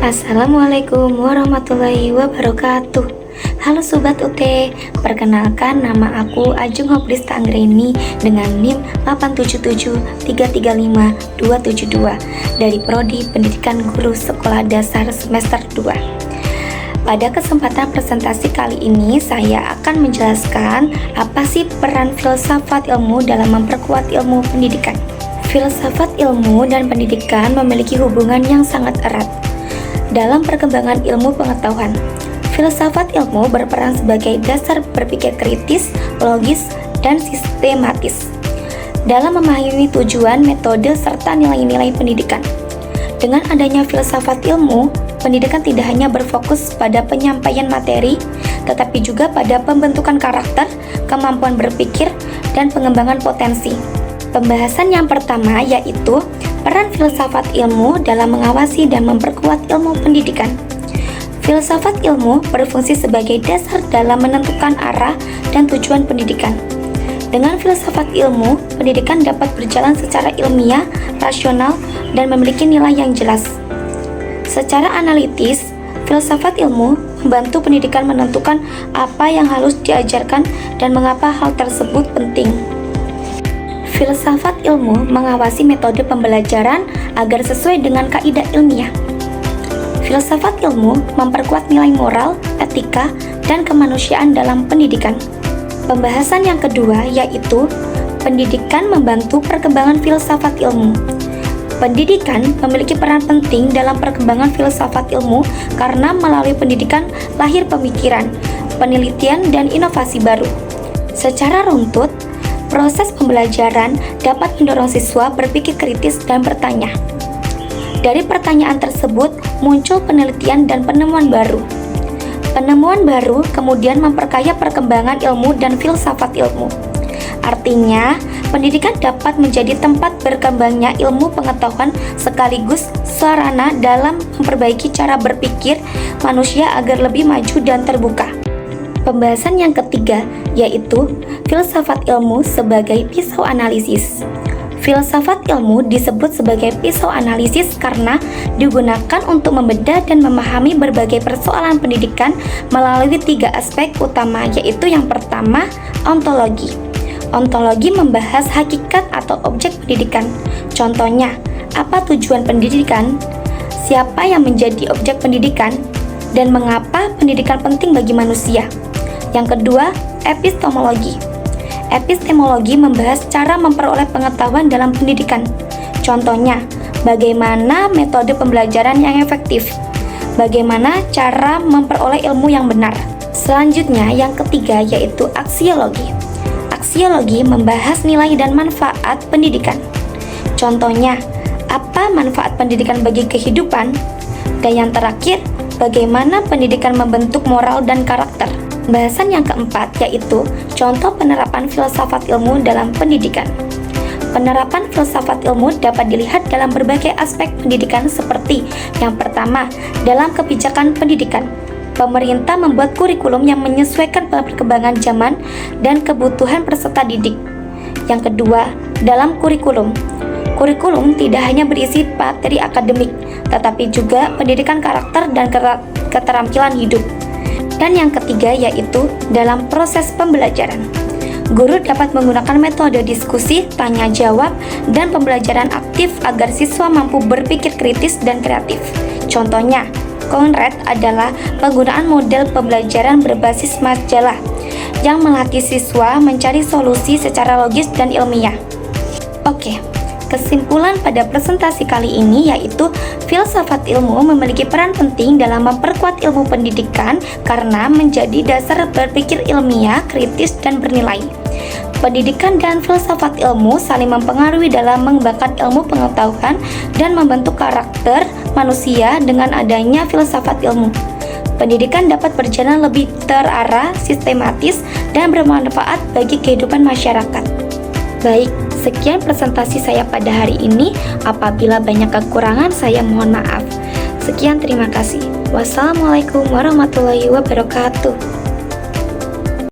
Assalamualaikum warahmatullahi wabarakatuh. Halo Sobat UT, perkenalkan nama aku Ajeng Hoplista Anggreni dengan NIM 877335272 dari Prodi Pendidikan Guru Sekolah Dasar semester 2. Pada kesempatan presentasi kali ini saya akan menjelaskan apa sih peran filsafat ilmu dalam memperkuat ilmu pendidikan. Filsafat ilmu dan pendidikan memiliki hubungan yang sangat erat dalam perkembangan ilmu pengetahuan. Filsafat ilmu berperan sebagai dasar berpikir kritis, logis, dan sistematis dalam memahami tujuan, metode, serta nilai-nilai pendidikan. Dengan adanya filsafat ilmu, pendidikan tidak hanya berfokus pada penyampaian materi, tetapi juga pada pembentukan karakter, kemampuan berpikir, dan pengembangan potensi. Pembahasan yang pertama yaitu peran filsafat ilmu dalam mengawasi dan memperkuat ilmu pendidikan. Filsafat ilmu berfungsi sebagai dasar dalam menentukan arah dan tujuan pendidikan. Dengan filsafat ilmu, pendidikan dapat berjalan secara ilmiah, rasional, dan memiliki nilai yang jelas. Secara analitis, filsafat ilmu membantu pendidikan menentukan apa yang harus diajarkan dan mengapa hal tersebut penting. Filsafat ilmu mengawasi metode pembelajaran agar sesuai dengan kaidah ilmiah. Filsafat ilmu memperkuat nilai moral, etika, dan kemanusiaan dalam pendidikan. Pembahasan yang kedua yaitu pendidikan membantu perkembangan filsafat ilmu. Pendidikan memiliki peran penting dalam perkembangan filsafat ilmu karena melalui pendidikan lahir pemikiran, penelitian, dan inovasi baru. Secara runtut, proses pembelajaran dapat mendorong siswa berpikir kritis dan bertanya. Dari pertanyaan tersebut muncul penelitian dan penemuan baru. Penemuan baru kemudian memperkaya perkembangan ilmu dan filsafat ilmu. Artinya, pendidikan dapat menjadi tempat berkembangnya ilmu pengetahuan sekaligus sarana dalam memperbaiki cara berpikir manusia agar lebih maju dan terbuka. Pembahasan yang ketiga yaitu filsafat ilmu sebagai pisau analisis. Filsafat ilmu disebut sebagai pisau analisis karena digunakan untuk membedah dan memahami berbagai persoalan pendidikan melalui tiga aspek utama, yaitu yang pertama, ontologi. Ontologi membahas hakikat atau objek pendidikan. Contohnya, apa tujuan pendidikan, siapa yang menjadi objek pendidikan, dan mengapa pendidikan penting bagi manusia. Yang kedua, epistemologi. Epistemologi membahas cara memperoleh pengetahuan dalam pendidikan. Contohnya, bagaimana metode pembelajaran yang efektif, bagaimana cara memperoleh ilmu yang benar. Selanjutnya, yang ketiga yaitu aksiologi. Aksiologi membahas nilai dan manfaat pendidikan. Contohnya, apa manfaat pendidikan bagi kehidupan? Dan yang terakhir, bagaimana pendidikan membentuk moral dan karakter. Bahasan yang keempat yaitu contoh penerapan filsafat ilmu dalam pendidikan. Penerapan filsafat ilmu dapat dilihat dalam berbagai aspek pendidikan seperti yang pertama, dalam kebijakan pendidikan. Pemerintah membuat kurikulum yang menyesuaikan perkembangan zaman dan kebutuhan peserta didik. Yang kedua, dalam kurikulum. Kurikulum tidak hanya berisi materi akademik, tetapi juga pendidikan karakter dan keterampilan hidup. Dan yang ketiga yaitu dalam proses pembelajaran. Guru dapat menggunakan metode diskusi, tanya jawab, dan pembelajaran aktif agar siswa mampu berpikir kritis dan kreatif. Contohnya, Conrad adalah penggunaan model pembelajaran berbasis majalah yang melatih siswa mencari solusi secara logis dan ilmiah. Oke. Kesimpulan pada presentasi kali ini yaitu filsafat ilmu memiliki peran penting dalam memperkuat ilmu pendidikan karena menjadi dasar berpikir ilmiah, kritis, dan bernilai. Pendidikan dan filsafat ilmu saling mempengaruhi dalam mengembangkan ilmu pengetahuan dan membentuk karakter manusia. Dengan adanya filsafat ilmu, pendidikan dapat berjalan lebih terarah, sistematis, dan bermanfaat bagi kehidupan masyarakat. Baik, sekian presentasi saya pada hari ini. Apabila banyak kekurangan, saya mohon maaf. Sekian, terima kasih. Wassalamualaikum warahmatullahi wabarakatuh.